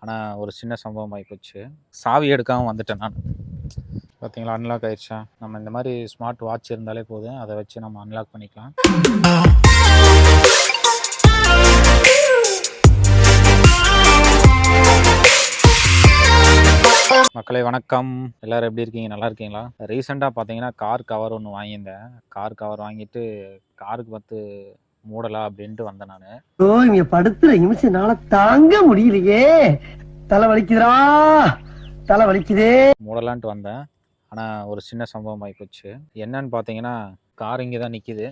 ஆனால் ஒரு சின்ன சம்பவம் ஆகிப்போச்சு. சாவி எடுக்காமல் வந்துட்டேன் நான். பார்த்தீங்களா, அன்லாக் ஆயிடுச்சா? நம்ம இந்த மாதிரி ஸ்மார்ட் வாட்ச் இருந்தாலே போதும், அதை வச்சு நம்ம அன்லாக் பண்ணிக்கலாம். மக்களே வணக்கம், எல்லோரும் எப்படி இருக்கீங்க? நல்லா இருக்கீங்களா? ரீசெண்டாக பார்த்தீங்கன்னா கார் கவர் ஒன்று வாங்கியிருந்தேன். கார் கவர் வாங்கிட்டு காருக்கு பார்த்து மூடலா அப்படின்ட்டு வந்தேன் நான். இங்க படுத்துற நிமிஷம்னால தாங்க முடியலையே, தலை வலிக்குதுடா, தலை வலிக்குதே. மூடலான்ட்டு வந்தேன், ஆனால் ஒரு சின்ன சம்பவம் ஆகிப்போச்சு. என்னன்னு பார்த்தீங்கன்னா, கார் இங்கே தான் நிற்கிது.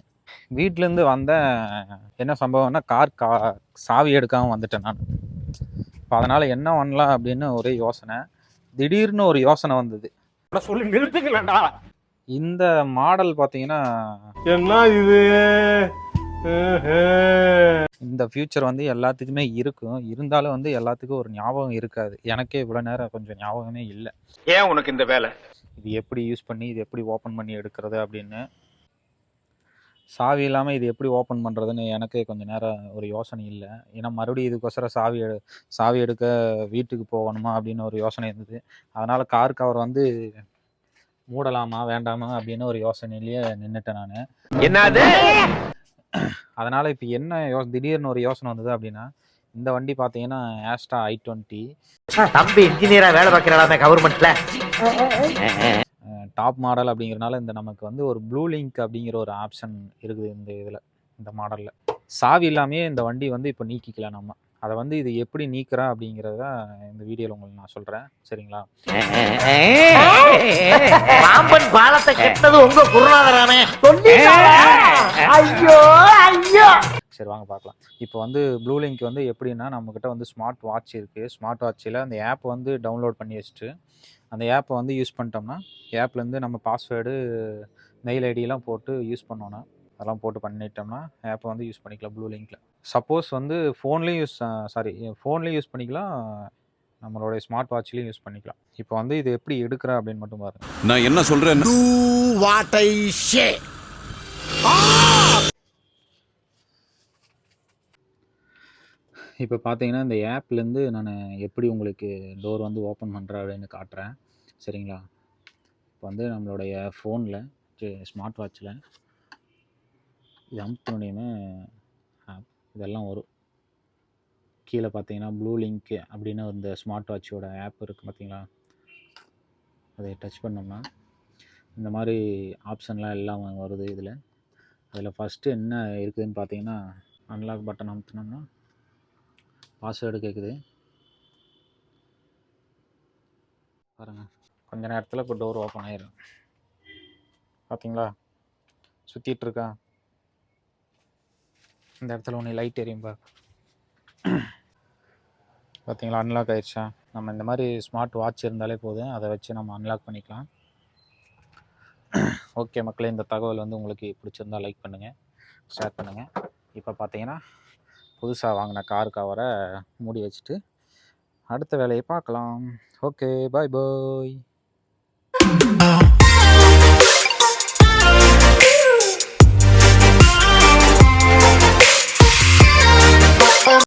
வீட்டிலேருந்து வந்தேன். என்ன சம்பவம்னா, சாவி எடுக்காமல் வந்துட்டேன் நான். இப்போ அதனால் என்ன பண்ணலாம் அப்படின்னு ஒரே யோசனை. திடீர்னு ஒரு யோசனை வந்தது. சொல்லி நிறுத்துக்கலடா. இந்த மாடல் பார்த்தீங்கன்னா, என்ன இது, இந்த ஃபியூச்சர் வந்து எல்லாத்துக்குமே இருக்கும். இருந்தாலும் வந்து எல்லாத்துக்கும் ஒரு ஞாபகம் இருக்காது. எனக்கே இவ்வளோ நேரம் கொஞ்சம் ஞாபகமே இல்லை. ஏன் உனக்கு இந்த வேலை? இது எப்படி யூஸ் பண்ணி, இது எப்படி ஓப்பன் பண்ணி எடுக்கிறது அப்படின்னு. சாவி இல்லாமல் இது எப்படி ஓப்பன் பண்ணுறதுன்னு எனக்கே கொஞ்சம் நேரம் ஒரு யோசனை இல்லை. ஏன்னா மறுபடியும் இதுக்கோசரம் சாவி எடுக்க வீட்டுக்கு போகணுமா அப்படின்னு ஒரு யோசனை இருந்தது. அதனால் கார் கவர் வந்து மூடலாமா வேண்டாமா அப்படின்னு ஒரு யோசனையிலேயே நின்றுட்டேன் நான். என்னது? அதனால் இப்போ என்ன திடீர்னு ஒரு யோசனை வந்தது அப்படின்னா, இந்த வண்டி பார்த்தீங்கன்னா ஆஸ்டா i20. தம்பி இன்ஜினியரா வேலை பார்க்கிறாங்க கவர்மெண்ட்ல. டாப் மாடல் அப்படிங்கிறனால இந்த நமக்கு வந்து ஒரு ப்ளூ லிங்க் அப்படிங்கிற ஒரு ஆப்ஷன் இருக்குது இந்த மாடலில். சாவி இல்லாமே இந்த வண்டி வந்து இப்போ நீக்கிக்கலாம் நம்ம. அதை வந்து இது எப்படி நீக்கிறா அப்படிங்கிறத இந்த வீடியோவில் உங்களுக்கு நான் சொல்கிறேன், சரிங்களா? பாம்பன் பாலத்தை கெட்டது உங்க குருநாதரானே. ஐயோ ஐயோ. சரி வாங்க பார்க்கலாம். இப்போ வந்து ப்ளூ லிங்க் வந்து எப்படின்னா, நம்மக்கிட்ட வந்து ஸ்மார்ட் வாட்ச் இருக்குது. ஸ்மார்ட் வாட்சில் அந்த ஆப் வந்து டவுன்லோட் பண்ணி வச்சுட்டு அந்த ஆப்பை வந்து யூஸ் பண்ணிட்டோம்னா, ஆப்லேருந்து நம்ம பாஸ்வேர்டு, மெயில் ஐடியெலாம் போட்டு யூஸ் பண்ணோன்னா, அதெல்லாம் போட்டு பண்ணிட்டோம்னா ஆப்பை வந்து யூஸ் பண்ணிக்கலாம் ப்ளூ லிங்கில். சப்போஸ் வந்து ஃபோன்லேயும் யூஸ் பண்ணிக்கலாம், நம்மளுடைய ஸ்மார்ட் வாட்ச்லேயும் யூஸ் பண்ணிக்கலாம். இப்போ வந்து இது எப்படி எடுக்கிறேன் அப்படின்னு மட்டும் பாருங்கள். நான் என்ன சொல்கிறேன்? இப்போ பார்த்தீங்கன்னா இந்த ஆப்லேருந்து நான் எப்படி உங்களுக்கு டோர் வந்து ஓப்பன் பண்ணுறேன் அப்படின்னு காட்டுறேன், சரிங்களா? இப்போ வந்து நம்மளுடைய ஃபோனில் ஸ்மார்ட் வாட்சில் இது அமுத்தினோடையுமே ஆப் இதெல்லாம் வரும். கீழே பார்த்தீங்கன்னா ப்ளூ லிங்க் அப்படின்னு இந்த ஸ்மார்ட் வாட்சோட ஆப் இருக்குது பார்த்தீங்களா? அதை டச் பண்ணோம்னா இந்த மாதிரி ஆப்ஷன்லாம் எல்லாம் வருது. அதில் ஃபஸ்ட்டு என்ன இருக்குதுன்னு பார்த்தீங்கன்னா, அன்லாக் பட்டன் அமுத்தினோம்னா பாஸ்வேர்டு கேட்குது பாருங்கள். கொஞ்ச நேரத்தில் இப்போ டோர் ஓப்பன் ஆயிடும். பார்த்தீங்களா, சுற்றிட்டு இருக்கா? இந்த இடத்துல ஒன்று லைட் எரியும் பார்த்தீங்களா, அன்லாக் ஆயிடுச்சா? நம்ம இந்த மாதிரி ஸ்மார்ட் வாட்ச் இருந்தாலே போதும், அதை வச்சு நம்ம அன்லாக் பண்ணிக்கலாம். ஓகே மக்களே, இந்த தகவல் வந்து உங்களுக்கு பிடிச்சிருந்தா லைக் பண்ணுங்கள், ஷேர் பண்ணுங்கள். இப்போ பார்த்தீங்கன்னா புதுசாக வாங்கின கார் கவரை மூடி வச்சுட்டு அடுத்த வேலையை பார்க்கலாம். ஓகே, பாய் பாய்.